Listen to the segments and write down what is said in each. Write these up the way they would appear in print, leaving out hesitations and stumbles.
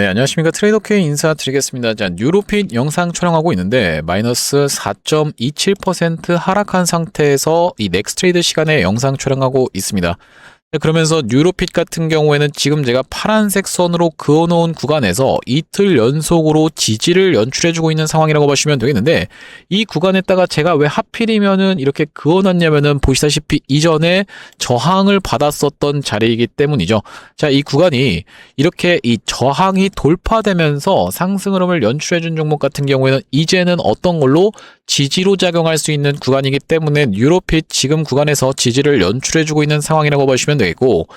네, 안녕하십니까. 트레이더K 인사드리겠습니다. 자, 뉴로핏 영상 촬영하고 있는데 마이너스 4.27% 하락한 상태에서 이 넥스트레이드 시간에 영상 촬영하고 있습니다. 네, 그러면서 뉴로핏 같은 경우에는 지금 제가 파란색 선으로 그어놓은 구간에서 이틀 연속으로 지지를 연출해주고 있는 상황이라고 보시면 되겠는데, 이 구간에다가 제가 왜 하필이면은 이렇게 그어놨냐면은 보시다시피 이전에 저항을 받았었던 자리이기 때문이죠. 자, 이 구간이 이렇게 이 저항이 돌파되면서 상승 흐름을 연출해준 종목 같은 경우에는 이제는 어떤 걸로 지지로 작용할 수 있는 구간이기 때문에 뉴로핏 지금 구간에서 지지를 연출해주고 있는 상황이라고 보시면 되겠고,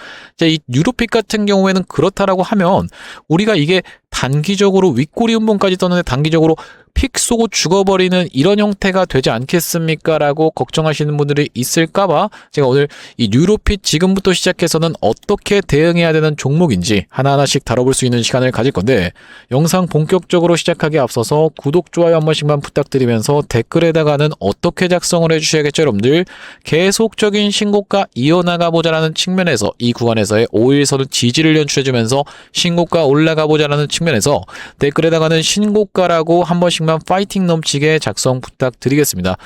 이 뉴로핏 같은 경우에는 그렇다라고 하면 우리가 이게 단기적으로 윗꼬리 운봉까지 떴는데 단기적으로 픽 쏘고 죽어버리는 이런 형태가 되지 않겠습니까? 라고 걱정하시는 분들이 있을까봐 제가 오늘 이 뉴로핏 지금부터 시작해서는 어떻게 대응해야 되는 종목인지 하나하나씩 다뤄볼 수 있는 시간을 가질 건데, 영상 본격적으로 시작하기에 앞서서 구독, 좋아요 한 번씩만 부탁드리면서 댓글에다가는 어떻게 작성을 해주셔야겠죠, 여러분들. 계속적인 신고가 이어나가보자라는 측면에서 이 구간에서의 5일선을 지지를 연출해주면서 신고가 올라가보자라는 측면에서 댓글에다가는 신고가라고 한 번씩 파이팅 넘치게 작성 부탁드리겠습니다.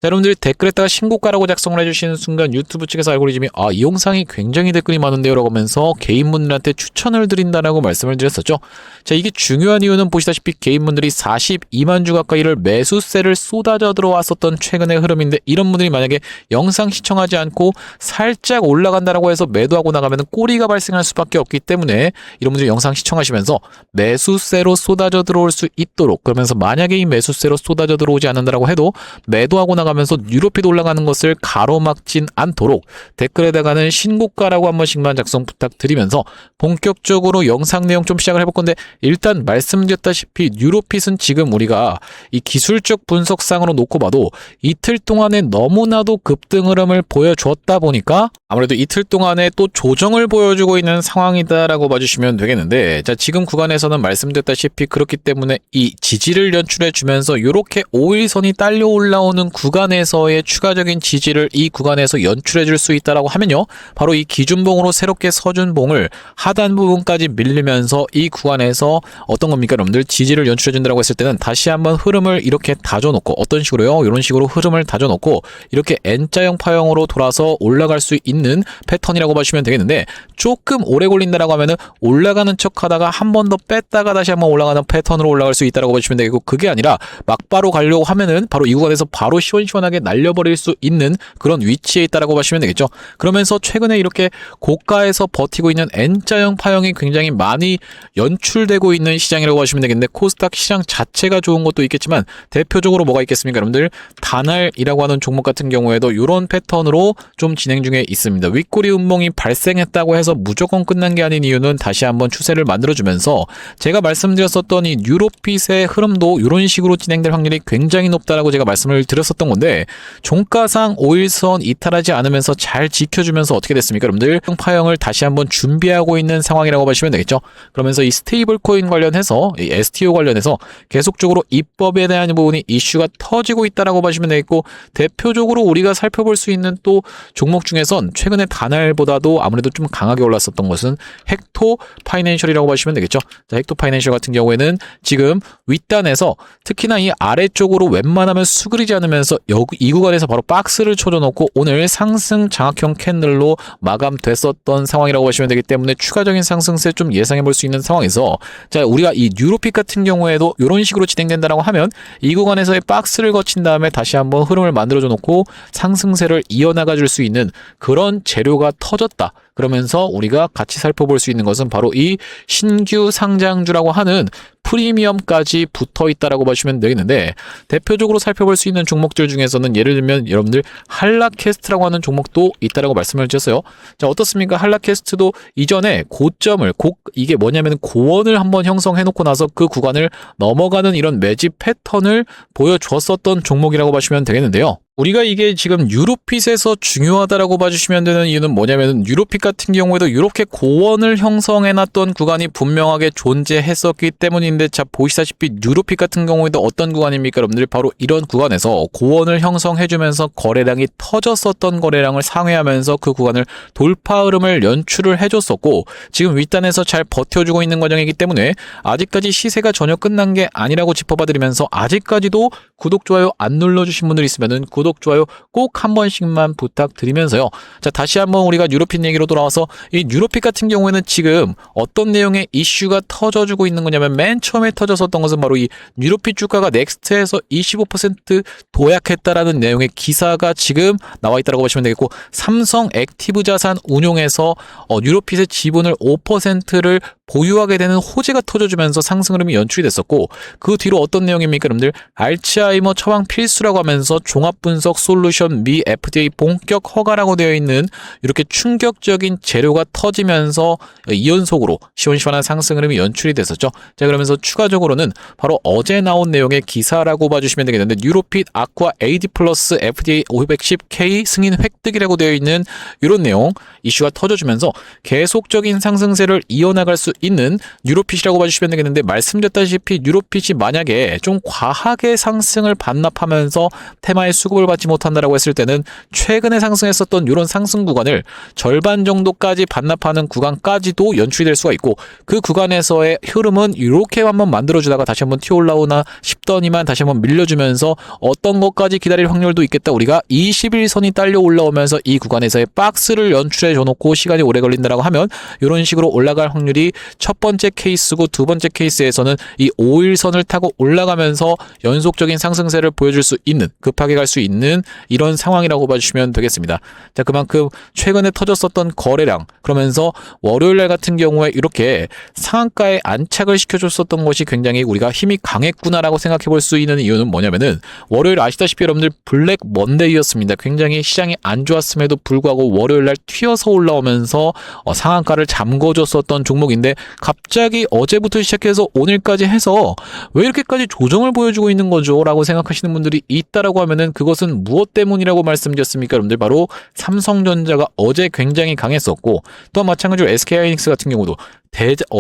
자, 여러분들 댓글에다가 신고가라고 작성을 해주시는 순간 유튜브 측에서 알고리즘이 이 영상이 굉장히 댓글이 많은데요 라고 하면서 개인분들한테 추천을 드린다라고 말씀을 드렸었죠. 자, 이게 중요한 이유는 보시다시피 개인분들이 42만 주 가까이를 매수세를 쏟아져 들어왔었던 최근의 흐름인데, 이런 분들이 만약에 영상 시청하지 않고 살짝 올라간다라고 해서 매도하고 나가면 꼬리가 발생할 수밖에 없기 때문에 이런 분들이 영상 시청하시면서 매수세로 쏟아져 들어올 수 있도록, 그러면서 만약에 이 매수세로 쏟아져 들어오지 않는다라고 해도 매도하고 나가면서 뉴로핏 올라가는 것을 가로막진 않도록 댓글에다가는 신고가라고 한 번씩만 작성 부탁드리면서 본격적으로 영상 내용 좀 시작을 해볼 건데, 일단 말씀드렸다시피 뉴로핏은 지금 우리가 이 기술적 분석상으로 놓고 봐도 이틀 동안에 너무나도 급등 흐름을 보여주었다 보니까 아무래도 이틀 동안에 또 조정을 보여주고 있는 상황이다라고 봐주시면 되겠는데, 자, 지금 구간에서는 말씀드렸다시피 그렇기 때문에 이 지지를 연출해 주면서 이렇게 5일선이 딸려 올라오는 구간에서의 추가적인 지지를 이 구간에서 연출해 줄 수 있다라고 하면요, 바로 이 기준봉으로 새롭게 서준 봉을 하단 부분까지 밀리면서 이 구간에서 어떤 겁니까, 여러분들? 지지를 연출해 준다고 했을 때는 다시 한번 흐름을 이렇게 다져놓고, 어떤 식으로요? 이런 식으로 흐름을 다져놓고 이렇게 N자형 파형으로 돌아서 올라갈 수 있는 패턴이라고 보시면 되겠는데, 조금 오래 걸린다라고 하면은 올라가는 척 하다가 한 번 더 뺐다가 다시 한번 올라가는 패턴으로 올라갈 수 있다라고 보시면 되겠고, 그게 아니라 막바로 가려고 하면은 바로 이 구간에서 바로 시원시원하게 날려버릴 수 있는 그런 위치에 있다라고 보시면 되겠죠. 그러면서 최근에 이렇게 고가에서 버티고 있는 N자형 파형이 굉장히 많이 연출되고 있는 시장이라고 보시면 되겠는데, 코스닥 시장 자체가 좋은 것도 있겠지만 대표적으로 뭐가 있겠습니까, 여러분들? 다날이라고 하는 종목 같은 경우에도 이런 패턴으로 좀 진행 중에 있습니다. 윗꼬리 운봉이 발생했다고 해서 무조건 끝난 게 아닌 이유는 다시 한번 추세를 만들어주면서 제가 말씀드렸었던 이 뉴로핏의 흐름도 이런 식으로 진행될 확률이 굉장히 높다라고 제가 말씀을 드렸었던 건데, 종가상 5일선 이탈하지 않으면서 잘 지켜주면서 어떻게 됐습니까, 여러분들? 파형을 다시 한번 준비하고 있는 상황이라고 보시면 되겠죠. 그러면서 이 스테이블 코인 관련해서, 이 STO 관련해서 계속적으로 입법에 대한 부분이 이슈가 터지고 있다라고 보시면 되겠고, 대표적으로 우리가 살펴볼 수 있는 또 종목 중에선 최근에 다날보다도 아무래도 좀 강하게 올랐었던 것은 헥토 파이낸셜이라고 보시면 되겠죠. 자, 헥토 파이낸셜 같은 경우에는 지금 윗단에서 특히나 이 아래쪽으로 웬만하면 수그리지 않으면서 이 구간에서 바로 박스를 쳐줘놓고 오늘 상승 장악형 캔들로 마감됐었던 상황이라고 보시면 되기 때문에 추가적인 상승세 좀 예상해 볼 수 있는 상황에서, 자, 우리가 이 뉴로핏 같은 경우에도 이런 식으로 진행된다라고 하면 이 구간에서의 박스를 거친 다음에 다시 한번 흐름을 만들어줘 놓고 상승세를 이어나가 줄 수 있는 그런 재료가 터졌다. 그러면서 우리가 같이 살펴볼 수 있는 것은 바로 이 신규 상장주라고 하는 프리미엄까지 붙어 있다라고 보시면 되겠는데, 대표적으로 살펴볼 수 있는 종목들 중에서는 예를 들면 여러분들 한라캐스트라고 하는 종목도 있다라고 말씀을 드렸어요. 자, 어떻습니까? 한라캐스트도 이전에 고점을 이게 뭐냐면 고원을 한번 형성해 놓고 나서 그 구간을 넘어가는 이런 매집 패턴을 보여주었었던 종목이라고 보시면 되겠는데요. 우리가 이게 지금 유로핏에서 중요하다라고 봐주시면 되는 이유는 뭐냐면 유로핏 같은 경우에도 이렇게 고원을 형성해놨던 구간이 분명하게 존재했었기 때문인데 자 보시다시피 유로핏 같은 경우에도 어떤 구간입니까 여러분들 바로 이런 구간에서 고원을 형성해주면서 거래량이 터졌었던 거래량을 상회하면서 그 구간을 돌파 흐름을 연출을 해줬었고 지금 윗단에서 잘 버텨주고 있는 과정이기 때문에 아직까지 시세가 전혀 끝난 게 아니라고 짚어봐드리면서 아직까지도 구독 좋아요 안 눌러주신 분들 있으면은 구독 좋아요 꼭 한 번씩만 부탁드리면서요. 자 다시 한번 우리가 유로핏 얘기로 돌아와서 이 유로핏 같은 경우에는 지금 어떤 내용의 이슈가 터져주고 있는 거냐면 맨 처음에 터졌었던 것은 바로 이 유로핏 주가가 넥스트에서 25% 도약했다라는 내용의 기사가 지금 나와 있다고 보시면 되겠고 삼성 액티브 자산 운용에서 유로핏의 지분을 5%를 보유하게 되는 호재가 터져주면서 상승 흐름이 연출이 됐었고 그 뒤로 어떤 내용입니까 여러분들 알츠하이머 처방 필수라고 하면서 종합분석 솔루션 미 FDA 본격 허가라고 되어 있는 이렇게 충격적인 재료가 터지면서 이연속으로 시원시원한 상승 흐름이 연출이 됐었죠. 자 그러면서 추가적으로는 바로 어제 나온 내용의 기사라고 봐주시면 되겠는데 유로핏 아쿠아 AD 플러스 FDA 510K 승인 획득이라고 되어 있는 이런 내용 이슈가 터져주면서 계속적인 상승세를 이어나갈 수 있는 유로핏이라고 봐주시면 되겠는데 말씀드렸다시피 유로핏이 만약에 좀 과하게 상승을 반납하면서 테마의 수급을 받지 못한다라고 했을 때는 최근에 상승했었던 이런 상승 구간을 절반 정도까지 반납하는 구간까지도 연출이 될 수가 있고 그 구간에서의 흐름은 이렇게 한번 만들어주다가 다시 한번 튀어 올라오나 싶더니만 다시 한번 밀려주면서 어떤 것까지 기다릴 확률도 있겠다. 우리가 21선이 딸려 올라오면서 이 구간에서의 박스를 연출해 줘놓고 시간이 오래 걸린다라고 하면 이런 식으로 올라갈 확률이 첫 번째 케이스고 두 번째 케이스에서는 이 5일선을 타고 올라가면서 연속적인 상승세를 보여줄 수 있는 급하게 갈 수 있는 이런 상황이라고 봐주시면 되겠습니다. 자 그만큼 최근에 터졌었던 거래량 그러면서 월요일날 같은 경우에 이렇게 상한가에 안착을 시켜줬었던 것이 굉장히 우리가 힘이 강했구나라고 생각해 볼 수 있는 이유는 뭐냐면은 월요일 아시다시피 여러분들 블랙 먼데이였습니다. 굉장히 시장이 안 좋았음에도 불구하고 월요일날 튀어서 올라오면서 상한가를 잠궈줬었던 종목인데 갑자기 어제부터 시작해서 오늘까지 해서 왜 이렇게까지 조정을 보여주고 있는 거죠? 라고 생각하시는 분들이 있다라고 하면은 그것은 무엇 때문이라고 말씀드렸습니까? 여러분들 바로 삼성전자가 어제 굉장히 강했었고 또한 마찬가지로 SK하이닉스 같은 경우도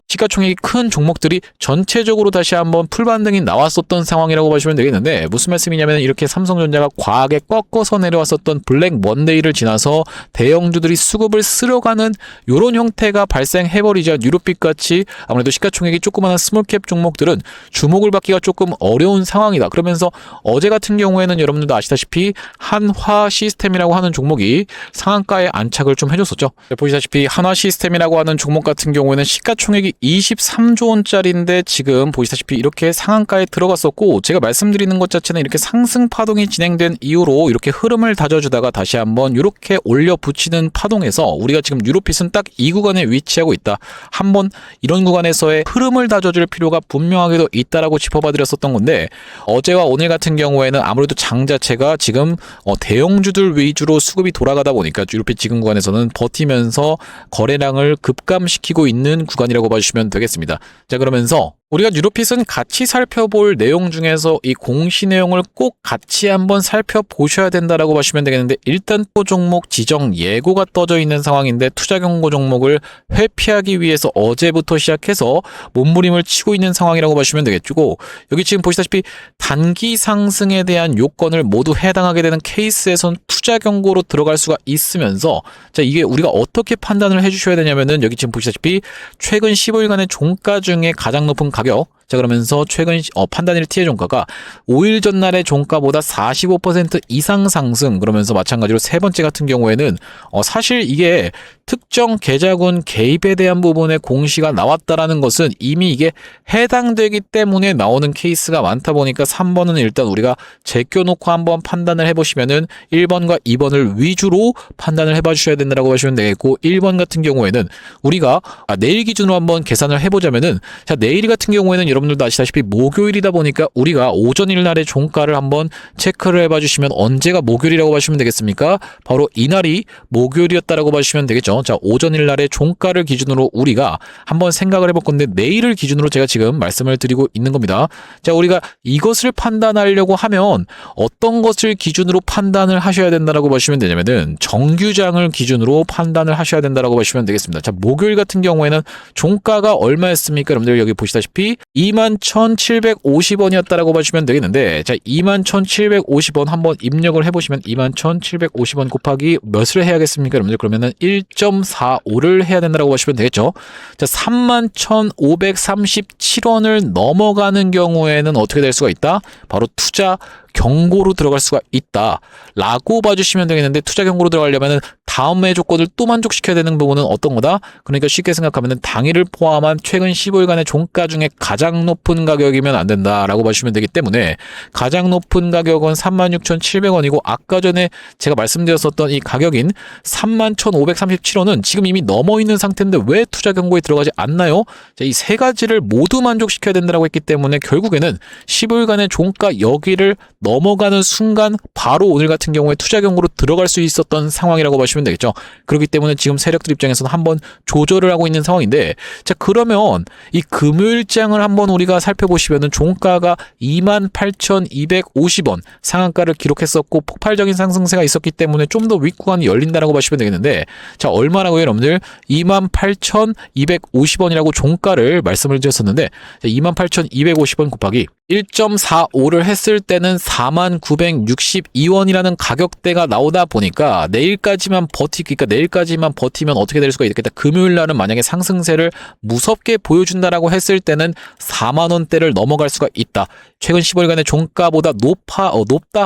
시가총액이 큰 종목들이 전체적으로 다시 한번 풀반등이 나왔었던 상황이라고 보시면 되겠는데 무슨 말씀이냐면 이렇게 삼성전자가 과하게 꺾어서 내려왔었던 블랙 먼데이를 지나서 대형주들이 수급을 쓸어가는 이런 형태가 발생해버리자 유로핏같이 아무래도 시가총액이 조그마한 스몰캡 종목들은 주목을 받기가 조금 어려운 상황이다. 그러면서 어제 같은 경우에는 여러분들도 아시다시피 한화 시스템이라고 하는 종목이 상한가에 안착을 좀 해줬었죠. 보시다시피 한화 시스템이라고 하는 종목 같은 경우에는 시가총액이 23조 원짜리인데 지금 보시다시피 이렇게 상한가에 들어갔었고 제가 말씀드리는 것 자체는 이렇게 상승 파동이 진행된 이후로 이렇게 흐름을 다져주다가 다시 한번 이렇게 올려 붙이는 파동에서 우리가 지금 유로핏은 딱 이 구간에 위치하고 있다. 한번 이런 구간에서의 흐름을 다져줄 필요가 분명하게도 있다라고 짚어봐 드렸었던 건데 어제와 오늘 같은 경우에는 아무래도 장 자체가 지금 대형주들 위주로 수급이 돌아가다 보니까 유로핏 지금 구간에서는 버티면서 거래량을 급감시키고 있는 구간이라고 봐주시면 되겠습니다. 자 그러면서 우리가 유로핏은 같이 살펴볼 내용 중에서 이 공시 내용을 꼭 같이 한번 살펴보셔야 된다라고 보시면 되겠는데 일단 또 종목 지정 예고가 떠져 있는 상황인데 투자 경고 종목을 회피하기 위해서 어제부터 시작해서 몸부림을 치고 있는 상황이라고 보시면 되겠고 여기 지금 보시다시피 단기 상승에 대한 요건을 모두 해당하게 되는 케이스에선 투자 경고로 들어갈 수가 있으면서 자 이게 우리가 어떻게 판단을 해주셔야 되냐면은 여기 지금 보시다시피 최근 15일간의 종가 중에 가장 높은 가격 자 그러면서 최근 판단일 T의 종가가 5일 전날의 종가보다 45% 이상 상승 그러면서 마찬가지로 세 번째 같은 경우에는 사실 이게 특정 계좌군 개입에 대한 부분의 공시가 나왔다라는 것은 이미 이게 해당되기 때문에 나오는 케이스가 많다 보니까 3번은 일단 우리가 제껴놓고 한번 판단을 해보시면은 1번과 2번을 위주로 판단을 해봐 주셔야 된다고 하시면 되겠고 1번 같은 경우에는 우리가 내일 기준으로 한번 계산을 해보자면은 자 내일 같은 경우에는 여러분들도 아시다시피 목요일이다 보니까 우리가 오전일 날의 종가를 한번 체크를 해봐 주시면 언제가 목요일이라고 봐주시면 되겠습니까? 바로 이날이 목요일이었다라고 봐주시면 되겠죠. 자, 오전일 날의 종가를 기준으로 우리가 한번 생각을 해볼 건데 내일을 기준으로 제가 지금 말씀을 드리고 있는 겁니다. 자, 우리가 이것을 판단하려고 하면 어떤 것을 기준으로 판단을 하셔야 된다라고 보시면 되냐면은 정규장을 기준으로 판단을 하셔야 된다라고 보시면 되겠습니다. 자, 목요일 같은 경우에는 종가가 얼마였습니까? 여러분들 여기 보시다시피 21,750원이었다라고 보시면 되겠는데, 자, 21,750원 한번 입력을 해보시면 21,750원 곱하기 몇을 해야겠습니까? 여러분들 그러면은 1.45를 해야 된다라고 보시면 되겠죠. 자, 31,537원을 넘어가는 경우에는 어떻게 될 수가 있다? 바로 투자 경고로 들어갈 수가 있다 라고 봐주시면 되겠는데, 투자 경고로 들어가려면 다음의 조건을 또 만족시켜야 되는 부분은 어떤 거다? 그러니까 쉽게 생각하면 당일을 포함한 최근 15일간의 종가 중에 가장 높은 가격이면 안 된다라고 봐주시면 되기 때문에, 가장 높은 가격은 36,700원이고 아까 전에 제가 말씀드렸었던 이 가격인 31,537원은 지금 이미 넘어 있는 상태인데 왜 투자 경고에 들어가지 않나요? 이 세 가지를 모두 만족시켜야 된다고 했기 때문에 결국에는 15일간의 종가 여기를 넘어가는 순간 바로 오늘 같은 경우에 투자 경고로 들어갈 수 있었던 상황이라고 보시면 되겠죠. 그렇기 때문에 지금 세력들 입장에서는 한번 조절을 하고 있는 상황인데, 자, 그러면 이 금요일장을 한번 우리가 살펴보시면은 종가가 28,250원 상한가를 기록했었고 폭발적인 상승세가 있었기 때문에 좀 더 윗구간이 열린다라고 보시면 되겠는데, 자, 얼마라고요, 여러분들? 28,250원이라고 종가를 말씀을 드렸었는데, 28,250원 곱하기 1.45를 했을 때는 49,662원이라는 가격대가 나오다 보니까 내일까지만 버티면 어떻게 될 수가 있겠다. 금요일 날은 만약에 상승세를 무섭게 보여준다라고 했을 때는 4만 원대를 넘어갈 수가 있다. 최근 15일간의 종가보다 높다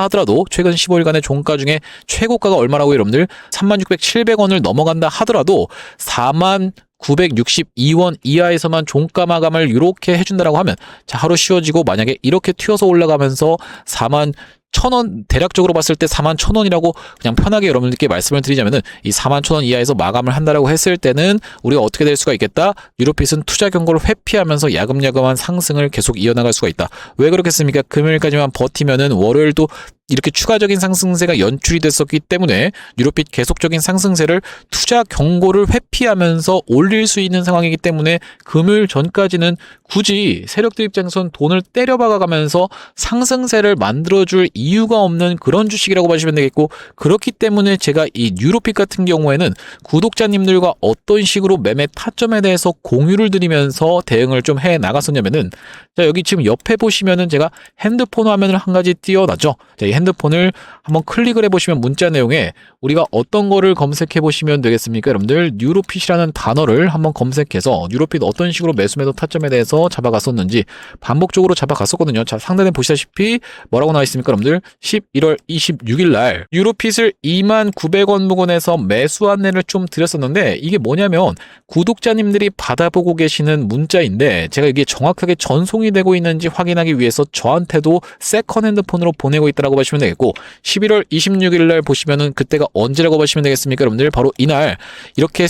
하더라도 최근 15일간의 종가 중에 최고가가 얼마라고 여러분들? 36,700원을 넘어간다 하더라도 49,662원 이하에서만 종가 마감을 이렇게 해준다라고 하면, 자, 하루 쉬어지고 만약에 이렇게 튀어서 올라가면서 41,000원, 대략적으로 봤을 때 41,000원이라고 그냥 편하게 여러분들께 말씀을 드리자면은 이 41,000원 이하에서 마감을 한다라고 했을 때는 우리가 어떻게 될 수가 있겠다? 유로핏은 투자 경고를 회피하면서 야금야금한 상승을 계속 이어나갈 수가 있다. 왜 그렇겠습니까? 금요일까지만 버티면은 월요일도 이렇게 추가적인 상승세가 연출이 됐었기 때문에 유로핏 계속적인 상승세를 투자 경고를 회피하면서 올릴 수 있는 상황이기 때문에 금요일 전까지는 굳이 세력들 입장에서는 돈을 때려박아가면서 상승세를 만들어줄 이유가 없는 그런 주식이라고 보시면 되겠고, 그렇기 때문에 제가 이 유로핏 같은 경우에는 구독자님들과 어떤 식으로 매매 타점에 대해서 공유를 드리면서 대응을 좀 해 나갔었냐면은, 자, 여기 지금 옆에 보시면은 제가 핸드폰 화면을 한 가지 띄워놨죠. 자, 이 핸드폰을 한번 클릭을 해보시면 문자 내용에 우리가 어떤 거를 검색해 보시면 되겠습니까? 여러분들 뉴로핏이라는 단어를 한번 검색해서 뉴로핏 어떤 식으로 매수매도 타점에 대해서 잡아갔었는지 반복적으로 잡아갔었거든요. 자, 상단에 보시다시피 뭐라고 나와 있습니까? 여러분들 11월 26일 날 뉴로핏을 29,000원 부근에서 매수 안내를 좀 드렸었는데, 이게 뭐냐면 구독자님들이 받아보고 계시는 문자인데 제가 이게 정확하게 전송이 되고 있는지 확인하기 위해서 저한테도 세컨 핸드폰으로 보내고 있다라고 보시면 되겠고, 11월 26일 날 보시면은 그때가 언제라고 보시면 되겠습니까? 여러분들 바로 이날 이렇게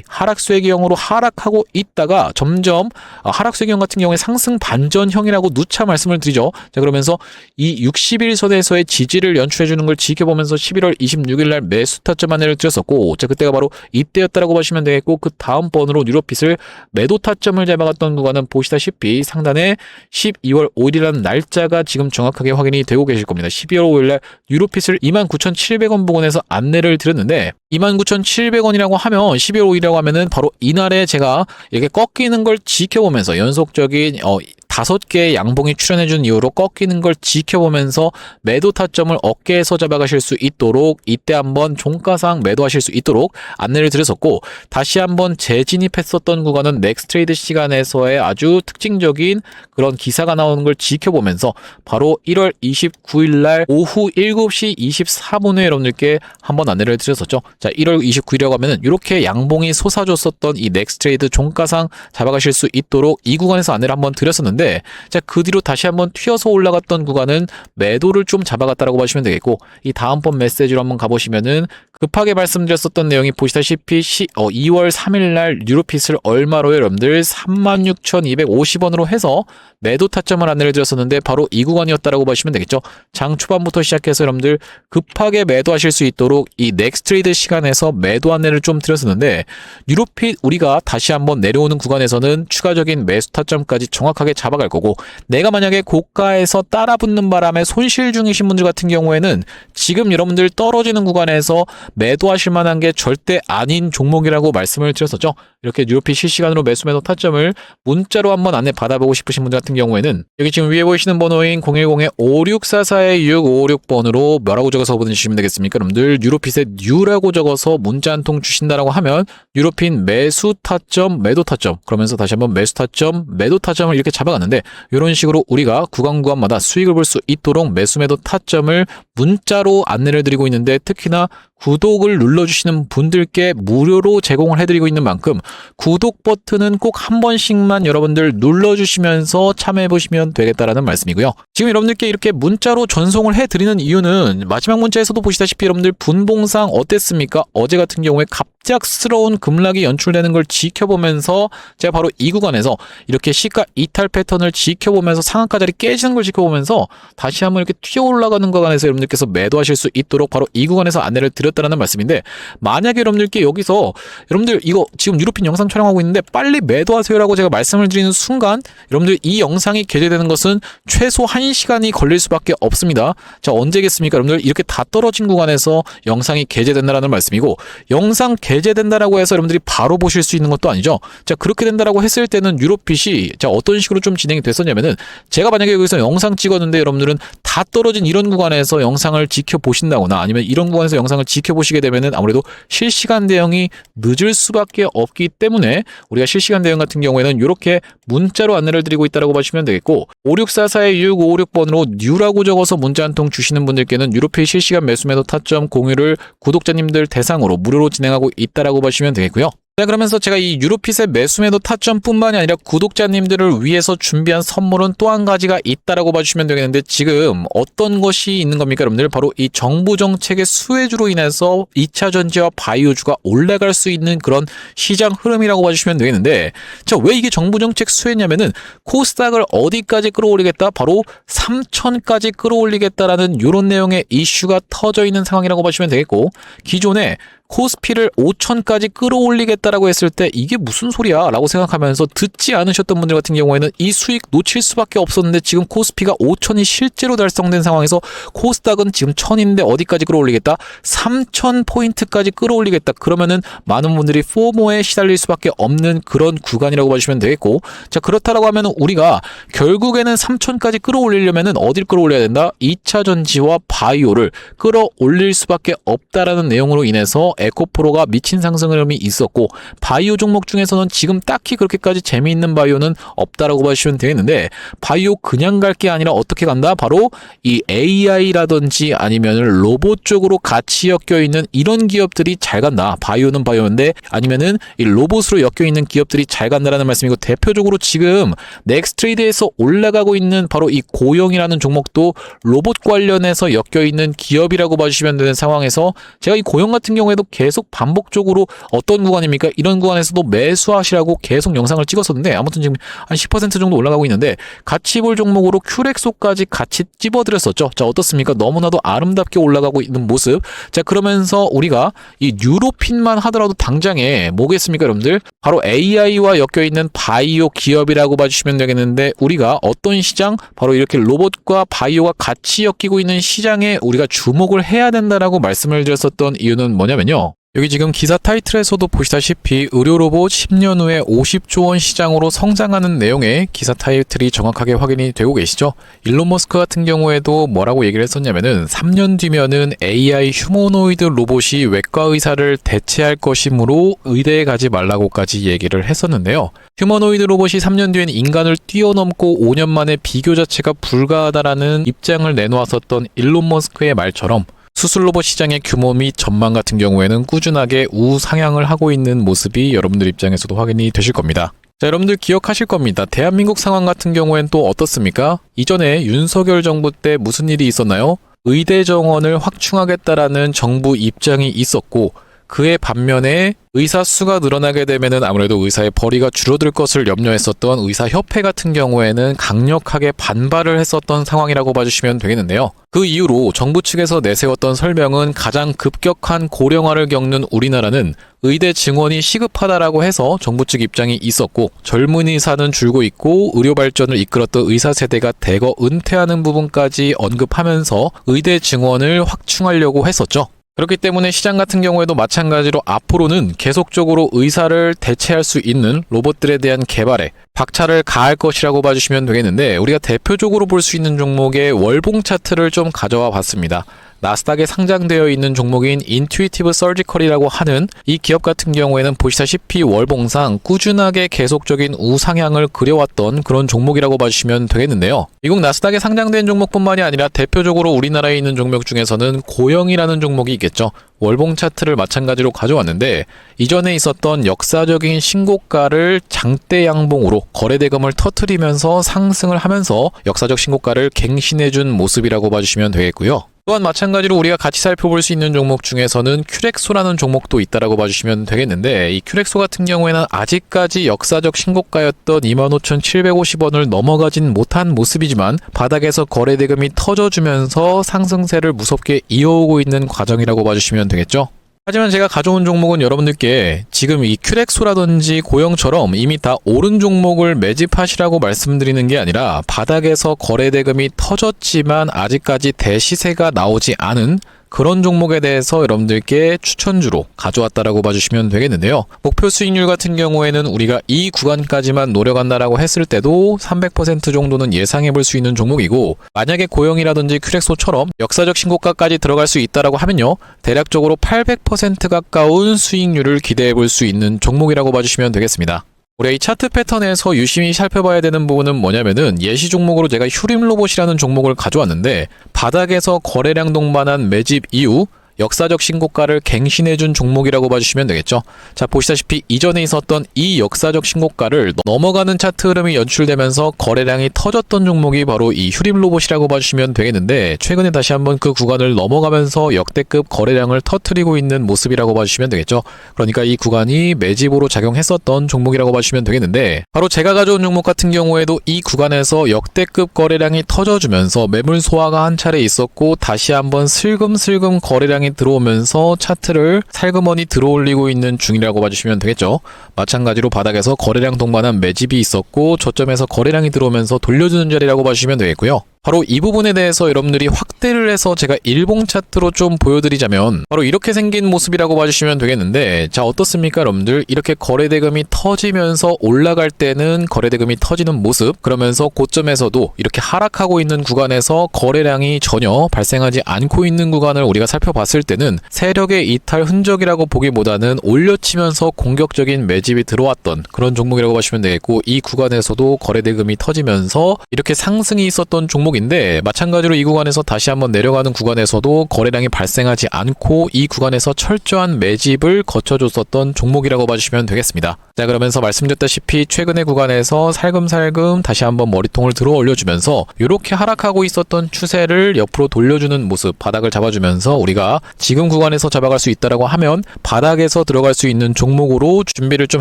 하락 쇠기형으로 하락하고 있다가 점점 하락 쇠기형 같은 경우에 상승 반전형이라고 누차 말씀을 드리죠. 자, 그러면서 이 60일선에서의 지지를 연출해 주는 걸 지켜보면서 11월 26일 날 매수 타점 안내를 드렸었고, 자, 그때가 바로 이때였다라고 보시면 되겠고, 그 다음 번으로 뉴로핏을 매도 타점을 잡아갔던 구간은 보시다시피 상단에 12월 5일이라는 날짜가 지금 정확하게 확인이 되고 계실 겁니다. 12월 5일날 뉴로핏을 29,700원 부근에서 안내를 드렸는데, 29,700원이라고 하면 12월 5일이라고 하면은 바로 이날에 제가 이렇게 꺾이는 걸 지켜보면서 연속적인 5개의 양봉이 출현해준 이후로 꺾이는 걸 지켜보면서 매도 타점을 어깨에서 잡아가실 수 있도록 이때 한번 종가상 매도하실 수 있도록 안내를 드렸었고, 다시 한번 재진입했었던 구간은 넥스트레이드 시간에서의 아주 특징적인 그런 기사가 나오는 걸 지켜보면서 바로 1월 29일 날 오후 7시 24분에 여러분들께 한번 안내를 드렸었죠. 자, 1월 29일이라고 하면은 이렇게 양봉이 솟아줬었던 이 넥스트레이드 종가상 잡아가실 수 있도록 이 구간에서 안내를 한번 드렸었는데, 있었는데 자, 그 뒤로 다시 한번 튀어서 올라갔던 구간은 매도를 좀 잡아갔다라고 보시면 되겠고, 이 다음번 메시지로 한번 가보시면은 급하게 말씀드렸었던 내용이 보시다시피 2월 3일 날 뉴로핏을 얼마로요? 여러분들 36,250원으로 해서 매도 타점을 안내를 드렸었는데 바로 이 구간이었다라고 보시면 되겠죠. 장 초반부터 시작해서 여러분들 급하게 매도하실 수 있도록 이 넥스트레이드 시간에서 매도 안내를 좀 드렸었는데, 뉴로핏 우리가 다시 한번 내려오는 구간에서는 추가적인 매수 타점까지 정확하게 잡아갈 거고, 내가 만약에 고가에서 따라붙는 바람에 손실 중이신 분들 같은 경우에는 지금 여러분들 떨어지는 구간에서 매도하실 만한 게 절대 아닌 종목이라고 말씀을 드렸었죠. 이렇게 뉴로핏 실시간으로 매수 매도 타점을 문자로 한번 안내 받아보고 싶으신 분들 같은 경우에는 여기 지금 위에 보이시는 번호인 010-5644-656번으로 뭐라고 적어서 보내주시면 되겠습니까? 여러분들 뉴로핏에 뉴라고 적어서 문자 한 통 주신다라고 하면 뉴로핏 매수 타점 매도 타점, 그러면서 다시 한번 매수 타점 매도 타점을 이렇게 잡아갔는데, 이런 식으로 우리가 구간마다 수익을 볼 수 있도록 매수 매도 타점을 문자로 안내를 드리고 있는데, 특히나 구독을 눌러주시는 분들께 무료로 제공을 해드리고 있는 만큼 구독 버튼은 꼭 한 번씩만 여러분들 눌러주시면서 참여해보시면 되겠다라는 말씀이고요. 지금 여러분들께 이렇게 문자로 전송을 해드리는 이유는 마지막 문자에서도 보시다시피 여러분들 분봉상 어땠습니까? 어제 같은 경우에 갑작스러운 급락이 연출되는 걸 지켜보면서 제가 바로 이 구간에서 이렇게 시가 이탈 패턴을 지켜보면서 상한가 자리 깨지는 걸 지켜보면서 다시 한번 이렇게 튀어 올라가는 구간에서 여러분들께서 매도하실 수 있도록 바로 이 구간에서 안내를 드렸다는 말씀인데, 만약에 여러분들께 여기서 여러분들 이거 지금 뉴로핏 영상 촬영하고 있는데 빨리 매도하세요라고 제가 말씀을 드리는 순간 여러분들 이 영상이 게재되는 것은 최소 1시간이 걸릴 수밖에 없습니다. 자, 언제겠습니까? 여러분들 이렇게 다 떨어진 구간에서 영상이 게재된다라는 말씀이고, 영상 게재된다라고 해서 여러분들이 바로 보실 수 있는 것도 아니죠. 자, 그렇게 된다라고 했을 때는 뉴로핏이 자, 어떤 식으로 좀 진행이 됐었냐면은, 제가 만약에 여기서 영상 찍었는데 여러분들은 다 떨어진 이런 구간에서 영상을 지켜보신다거나 아니면 이런 구간에서 영상을 지켜보시게 되면은 아무래도 실시간 대응이 늦을 수밖에 없기 때문에 우리가 실시간 대응 같은 경우에는 이렇게 문자로 안내를 드리고 있다고 보시면 되겠고, 5644-656번으로 뉴라고 적어서 문자 한 통 주시는 분들께는 뉴로핏 실시간 매수 매도 타점 공유를 구독자님들 대상으로 무료로 진행하고 있다라고 보시면 되겠고요. 자, 그러면서 제가 이 뉴로핏의 매수 매도 타점뿐만이 아니라 구독자님들을 위해서 준비한 선물은 또 한 가지가 있다라고 봐주시면 되겠는데, 지금 어떤 것이 있는 겁니까 여러분들? 바로 이 정부 정책의 수혜주로 인해서 2차 전지와 바이오주가 올라갈 수 있는 그런 시장 흐름이라고 봐주시면 되겠는데, 자, 왜 이게 정부 정책 수혜냐면은 코스닥을 어디까지 끌어올리겠다? 바로 3,000까지 끌어올리겠다라는 이런 내용의 이슈가 터져 있는 상황이라고 봐주시면 되겠고, 기존에 코스피를 5,000까지 끌어올리겠다라고 했을 때 이게 무슨 소리야 라고 생각하면서 듣지 않으셨던 분들 같은 경우에는 이 수익 놓칠 수밖에 없었는데, 지금 코스피가 5,000이 실제로 달성된 상황에서 코스닥은 지금 1,000인데 어디까지 끌어올리겠다? 3,000포인트까지 끌어올리겠다. 그러면은 많은 분들이 포모에 시달릴 수밖에 없는 그런 구간이라고 봐주시면 되겠고, 자, 그렇다라고 하면 우리가 결국에는 3,000까지 끌어올리려면은 어딜 끌어올려야 된다? 2차 전지와 바이오를 끌어올릴 수밖에 없다라는 내용으로 인해서 에코프로가 미친 상승 흐름이 있었고, 바이오 종목 중에서는 지금 딱히 그렇게까지 재미있는 바이오는 없다라고 봐주시면 되겠는데, 바이오 그냥 갈 게 아니라 어떻게 간다? 바로 이 AI라든지 아니면 로봇 쪽으로 같이 엮여있는 이런 기업들이 잘 간다. 바이오는 바이오인데 아니면은 이 로봇으로 엮여있는 기업들이 잘 간다라는 말씀이고, 대표적으로 지금 넥스트레이드에서 올라가고 있는 바로 이 고영이라는 종목도 로봇 관련해서 엮여있는 기업이라고 봐주시면 되는 상황에서, 제가 이 고영 같은 경우에도 계속 반복적으로 어떤 구간입니까? 이런 구간에서도 매수하시라고 계속 영상을 찍었었는데, 아무튼 지금 한 10% 정도 올라가고 있는데, 같이 볼 종목으로 큐렉소까지 같이 찝어드렸었죠. 자, 어떻습니까? 너무나도 아름답게 올라가고 있는 모습. 자, 그러면서 우리가 이 뉴로핏만 하더라도 당장에 뭐겠습니까 여러분들? 바로 AI와 엮여있는 바이오 기업이라고 봐주시면 되겠는데, 우리가 어떤 시장? 바로 이렇게 로봇과 바이오가 같이 엮이고 있는 시장에 우리가 주목을 해야 된다라고 말씀을 드렸었던 이유는 뭐냐면요, 여기 지금 기사 타이틀에서도 보시다시피 의료로봇 10년 후에 50조 원 시장으로 성장하는 내용의 기사 타이틀이 정확하게 확인이 되고 계시죠. 일론 머스크 같은 경우에도 뭐라고 얘기를 했었냐면은 3년 뒤면은 AI 휴머노이드 로봇이 외과 의사를 대체할 것이므로 의대에 가지 말라고까지 얘기를 했었는데요. 휴머노이드 로봇이 3년 뒤엔 인간을 뛰어넘고 5년 만에 비교 자체가 불가하다라는 입장을 내놓았었던 일론 머스크의 말처럼 수술 로봇 시장의 규모 및 전망 같은 경우에는 꾸준하게 우상향을 하고 있는 모습이 여러분들 입장에서도 확인이 되실 겁니다. 자, 여러분들 기억하실 겁니다. 대한민국 상황 같은 경우엔 또 어떻습니까? 이전에 윤석열 정부 때 무슨 일이 있었나요? 의대 정원을 확충하겠다라는 정부 입장이 있었고, 그에 반면에 의사 수가 늘어나게 되면은 아무래도 의사의 벌이가 줄어들 것을 염려했었던 의사협회 같은 경우에는 강력하게 반발을 했었던 상황이라고 봐주시면 되겠는데요. 그 이후로 정부 측에서 내세웠던 설명은 가장 급격한 고령화를 겪는 우리나라는 의대 증원이 시급하다라고 해서 정부 측 입장이 있었고, 젊은 의사는 줄고 있고 의료 발전을 이끌었던 의사 세대가 대거 은퇴하는 부분까지 언급하면서 의대 증원을 확충하려고 했었죠. 그렇기 때문에 시장 같은 경우에도 마찬가지로 앞으로는 계속적으로 의사를 대체할 수 있는 로봇들에 대한 개발에 박차를 가할 것이라고 봐주시면 되겠는데, 우리가 대표적으로 볼 수 있는 종목의 월봉 차트를 좀 가져와 봤습니다. 나스닥에 상장되어 있는 종목인 인투이티브 서지컬이라고 하는 이 기업 같은 경우에는 보시다시피 월봉상 꾸준하게 계속적인 우상향을 그려왔던 그런 종목이라고 봐주시면 되겠는데요. 미국 나스닥에 상장된 종목뿐만이 아니라 대표적으로 우리나라에 있는 종목 중에서는 고영이라는 종목이 있겠죠. 월봉 차트를 마찬가지로 가져왔는데, 이전에 있었던 역사적인 신고가를 장대 양봉으로 거래대금을 터뜨리면서 상승을 하면서 역사적 신고가를 갱신해준 모습이라고 봐주시면 되겠고요. 또한 마찬가지로 우리가 같이 살펴볼 수 있는 종목 중에서는 큐렉소라는 종목도 있다라고 봐주시면 되겠는데, 이 큐렉소 같은 경우에는 아직까지 역사적 신고가였던 25,750원을 넘어가진 못한 모습이지만 바닥에서 거래대금이 터져주면서 상승세를 무섭게 이어오고 있는 과정이라고 봐주시면 되겠죠. 하지만 제가 가져온 종목은 여러분들께 지금 이 큐렉소라든지 고영처럼 이미 다 오른 종목을 매집하시라고 말씀드리는 게 아니라, 바닥에서 거래대금이 터졌지만 아직까지 대시세가 나오지 않은 그런 종목에 대해서 여러분들께 추천주로 가져왔다라고 봐주시면 되겠는데요. 목표 수익률 같은 경우에는 우리가 이 구간까지만 노려간다라고 했을 때도 300% 정도는 예상해 볼 수 있는 종목이고, 만약에 고영이라든지 큐렉소처럼 역사적 신고가까지 들어갈 수 있다라고 하면요, 대략적으로 800% 가까운 수익률을 기대해 볼 수 있는 종목이라고 봐주시면 되겠습니다. 우리가 이 차트 패턴에서 유심히 살펴봐야 되는 부분은 뭐냐면은, 예시 종목으로 제가 휴림로봇이라는 종목을 가져왔는데, 바닥에서 거래량 동반한 매집 이후 역사적 신고가를 갱신해준 종목이라고 봐주시면 되겠죠. 자, 보시다시피 이전에 있었던 이 역사적 신고가를 넘어가는 차트 흐름이 연출되면서 거래량이 터졌던 종목이 바로 이 휴림로봇이라고 봐주시면 되겠는데, 최근에 다시 한번 그 구간을 넘어가면서 역대급 거래량을 터뜨리고 있는 모습이라고 봐주시면 되겠죠. 그러니까 이 구간이 매집으로 작용했었던 종목이라고 봐주시면 되겠는데, 바로 제가 가져온 종목 같은 경우에도 이 구간에서 역대급 거래량이 터져주면서 매물 소화가 한 차례 있었고, 다시 한번 슬금슬금 거래량이 들어오면서 차트를 살그머니 들어올리고 있는 중이라고 봐주시면 되겠죠. 마찬가지로 바닥에서 거래량 동반한 매집이 있었고, 저점에서 거래량이 들어오면서 돌려주는 자리라고 봐주시면 되겠고요. 바로 이 부분에 대해서 여러분들이 확대를 해서 제가 일봉 차트로 좀 보여드리자면, 바로 이렇게 생긴 모습이라고 봐주시면 되겠는데, 자, 어떻습니까 여러분들? 이렇게 거래대금이 터지면서 올라갈 때는 거래대금이 터지는 모습, 그러면서 고점에서도 이렇게 하락하고 있는 구간에서 거래량이 전혀 발생하지 않고 있는 구간을 우리가 살펴봤을 때는 세력의 이탈 흔적이라고 보기보다는 올려치면서 공격적인 매집이 들어왔던 그런 종목이라고 보시면 되겠고, 이 구간에서도 거래대금이 터지면서 이렇게 상승이 있었던 종목인데, 마찬가지로 이 구간에서 다시 한번 내려가는 구간에서도 거래량이 발생하지 않고 이 구간에서 철저한 매집을 거쳐줬었던 종목이라고 봐주시면 되겠습니다. 자, 그러면서 말씀드렸다시피 최근의 구간에서 살금살금 다시 한번 머리통을 들어 올려주면서 이렇게 하락하고 있었던 추세를 옆으로 돌려주는 모습, 바닥을 잡아주면서 우리가 지금 구간에서 잡아갈 수 있다라고 하면 바닥에서 들어갈 수 있는 종목으로 준비를 좀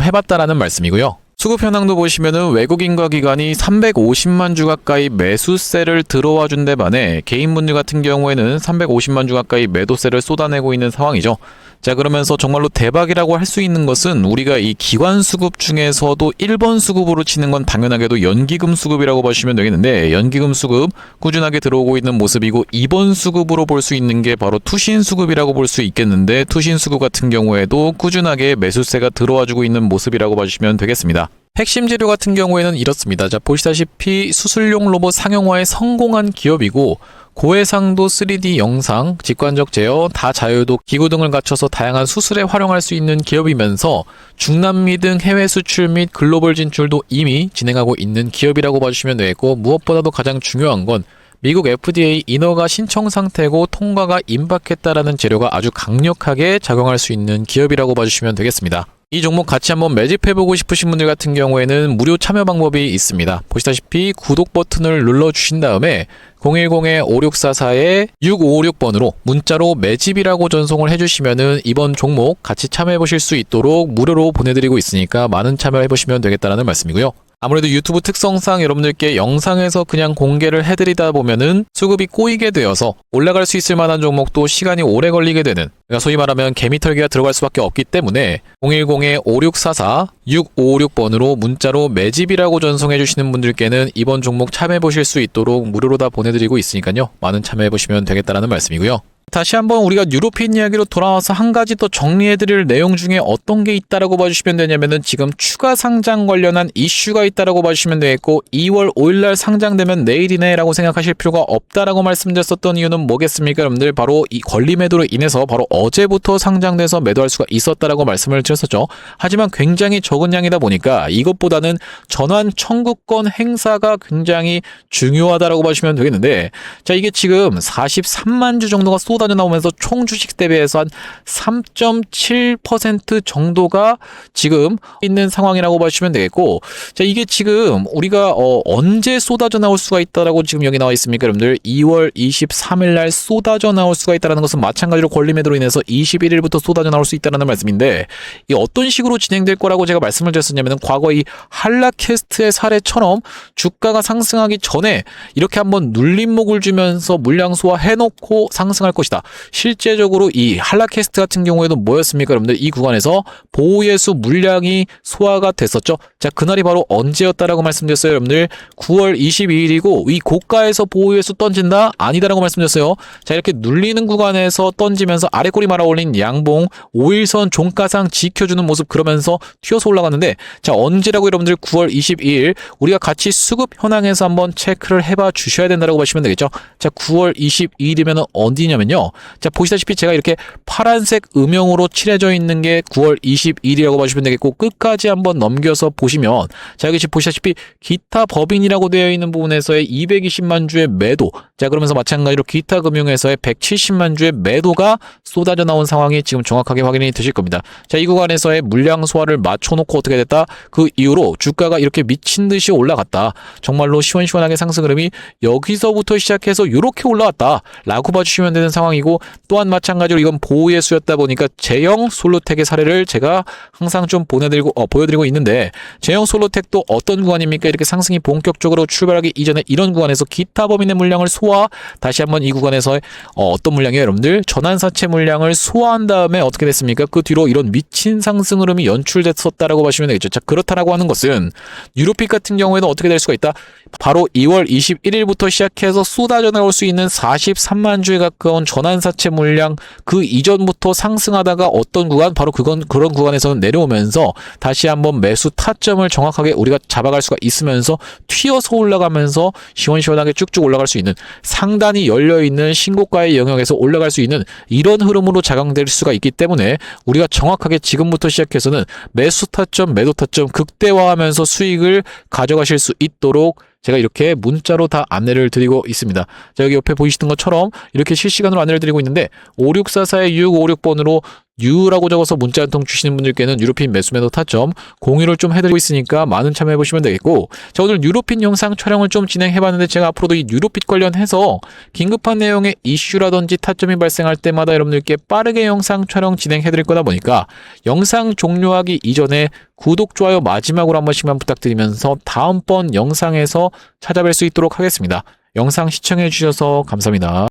해봤다라는 말씀이고요. 수급 현황도 보시면은 외국인과 기관이 350만 주 가까이 매수세를 들어와 준 데 반해 개인분들 같은 경우에는 350만 주 가까이 매도세를 쏟아내고 있는 상황이죠. 자, 그러면서 정말로 대박이라고 할 수 있는 것은, 우리가 이 기관 수급 중에서도 1번 수급으로 치는 건 당연하게도 연기금 수급이라고 보시면 되겠는데, 연기금 수급 꾸준하게 들어오고 있는 모습이고, 2번 수급으로 볼 수 있는 게 바로 투신 수급이라고 볼 수 있겠는데, 투신 수급 같은 경우에도 꾸준하게 매수세가 들어와주고 있는 모습이라고 봐주시면 되겠습니다. 핵심 재료 같은 경우에는 이렇습니다. 자, 보시다시피 수술용 로봇 상용화에 성공한 기업이고, 고해상도 3D 영상, 직관적 제어, 다자유도 기구 등을 갖춰서 다양한 수술에 활용할 수 있는 기업이면서 중남미 등 해외 수출 및 글로벌 진출도 이미 진행하고 있는 기업이라고 봐주시면 되겠고, 무엇보다도 가장 중요한 건 미국 FDA 인허가 신청 상태고 통과가 임박했다라는 재료가 아주 강력하게 작용할 수 있는 기업이라고 봐주시면 되겠습니다. 이 종목 같이 한번 매집해보고 싶으신 분들 같은 경우에는 무료 참여 방법이 있습니다. 보시다시피 구독 버튼을 눌러주신 다음에 010-5644-6556번으로 문자로 매집이라고 전송을 해주시면은 이번 종목 같이 참여해보실 수 있도록 무료로 보내드리고 있으니까 많은 참여해보시면 되겠다라는 말씀이고요. 아무래도 유튜브 특성상 여러분들께 영상에서 그냥 공개를 해드리다 보면은 수급이 꼬이게 되어서 올라갈 수 있을 만한 종목도 시간이 오래 걸리게 되는, 그러니까 소위 말하면 개미털기가 들어갈 수밖에 없기 때문에 010-5644-6556번으로 문자로 매집이라고 전송해 주시는 분들께는 이번 종목 참여해 보실 수 있도록 무료로 다 보내드리고 있으니까요. 많은 참여해 보시면 되겠다라는 말씀이고요. 다시 한번 우리가 뉴로핀 이야기로 돌아와서 한 가지 더 정리해드릴 내용 중에 어떤 게 있다라고 봐주시면 되냐면은 지금 추가 상장 관련한 이슈가 있다라고 봐주시면 되겠고, 2월 5일날 상장되면 내일이네 라고 생각하실 필요가 없다라고 말씀드렸었던 이유는 뭐겠습니까? 여러분들 바로 이 권리 매도로 인해서 바로 어제부터 상장돼서 매도할 수가 있었다라고 말씀을 드렸었죠. 하지만 굉장히 적은 양이다 보니까 이것보다는 전환 청구권 행사가 굉장히 중요하다라고 봐주시면 되겠는데, 자, 이게 지금 43만 주 정도가 쏟아져 나오면서 총 주식 대비해서 한 3.7% 정도가 지금 있는 상황이라고 봐주시면 되겠고, 자, 이게 지금 우리가 언제 쏟아져 나올 수가 있다라고 지금 여기 나와 있습니까? 여러분들 2월 23일 날 쏟아져 나올 수가 있다라는 것은 마찬가지로 권리 매도로 인해서 21일부터 쏟아져 나올 수 있다라는 말씀인데, 이 어떤 식으로 진행될 거라고 제가 말씀을 드렸었냐면은 과거 이 한라캐스트의 사례처럼 주가가 상승하기 전에 이렇게 한번 눌림목을 주면서 물량 소화해놓고 상승할 것이다. 실제적으로 이 한라캐스트 같은 경우에도 뭐였습니까? 여러분들 이 구간에서 보호예수 물량이 소화가 됐었죠. 자, 그날이 바로 언제였다라고 말씀드렸어요. 여러분들 9월 22일이고 이 고가에서 보호예수 던진다? 아니다라고 말씀드렸어요. 자, 이렇게 눌리는 구간에서 던지면서 아래 꼬리 말아 올린 양봉 5일선 종가상 지켜주는 모습, 그러면서 튀어서 올라갔는데, 자, 언제라고 여러분들 9월 22일 우리가 같이 수급 현황에서 한번 체크를 해봐 주셔야 된다라고 보시면 되겠죠. 자, 9월 22일이면 어디냐면요. 자, 보시다시피 제가 이렇게 파란색 음영으로 칠해져 있는 게 9월 22일이라고 봐주시면 되겠고, 끝까지 한번 넘겨서 보시면, 자, 여기 지금 보시다시피 기타 법인이라고 되어 있는 부분에서의 220만 주의 매도, 자, 그러면서 마찬가지로 기타 금융에서의 170만 주의 매도가 쏟아져 나온 상황이 지금 정확하게 확인이 되실 겁니다. 자, 이 구간에서의 물량 소화를 맞춰놓고 어떻게 됐다? 그 이후로 주가가 이렇게 미친 듯이 올라갔다. 정말로 시원시원하게 상승 흐름이 여기서부터 시작해서 이렇게 올라왔다 라고 봐주시면 되는 상황이고, 또한 마찬가지로 이건 보호예수였다 보니까 제형 솔로텍의 사례를 제가 항상 좀 보여드리고 있는데, 제형 솔로텍도 어떤 구간입니까? 이렇게 상승이 본격적으로 출발하기 이전에 이런 구간에서 기타 법인의 물량을 소화, 다시 한번 이 구간에서 어떤 물량이에요? 여러분들 전환사채 물량을 소화한 다음에 어떻게 됐습니까? 그 뒤로 이런 미친 상승 흐름이 연출됐었다라고 보시면 되겠죠. 자, 그렇다라고 하는 것은 유로핏 같은 경우에는 어떻게 될 수가 있다? 바로 2월 21일부터 시작해서 쏟아져 나올 수 있는 43만 주에 가까운 전환사채 물량, 그 이전부터 상승하다가 어떤 구간, 바로 그런 구간에서는 내려오면서 다시 한번 매수 타점을 정확하게 우리가 잡아갈 수가 있으면서 튀어서 올라가면서 시원시원하게 쭉쭉 올라갈 수 있는, 상단이 열려있는 신고가의 영역에서 올라갈 수 있는 이런 흐름으로 작용될 수가 있기 때문에 우리가 정확하게 지금부터 시작해서는 매수 타점, 매도 타점 극대화하면서 수익을 가져가실 수 있도록 제가 이렇게 문자로 다 안내를 드리고 있습니다. 자, 여기 옆에 보이시는 것처럼 이렇게 실시간으로 안내를 드리고 있는데, 5644-656번으로 U라고 적어서 문자 한 통 주시는 분들께는 유로핀 매수매도 타점 공유를 좀 해드리고 있으니까 많은 참여해보시면 되겠고, 자, 오늘 유로핀 영상 촬영을 좀 진행해봤는데, 제가 앞으로도 이 유로핀 관련해서 긴급한 내용의 이슈라든지 타점이 발생할 때마다 여러분들께 빠르게 영상 촬영 진행해드릴 거다 보니까 영상 종료하기 이전에 구독, 좋아요 마지막으로 한 번씩만 부탁드리면서 다음번 영상에서 찾아뵐 수 있도록 하겠습니다. 영상 시청해주셔서 감사합니다.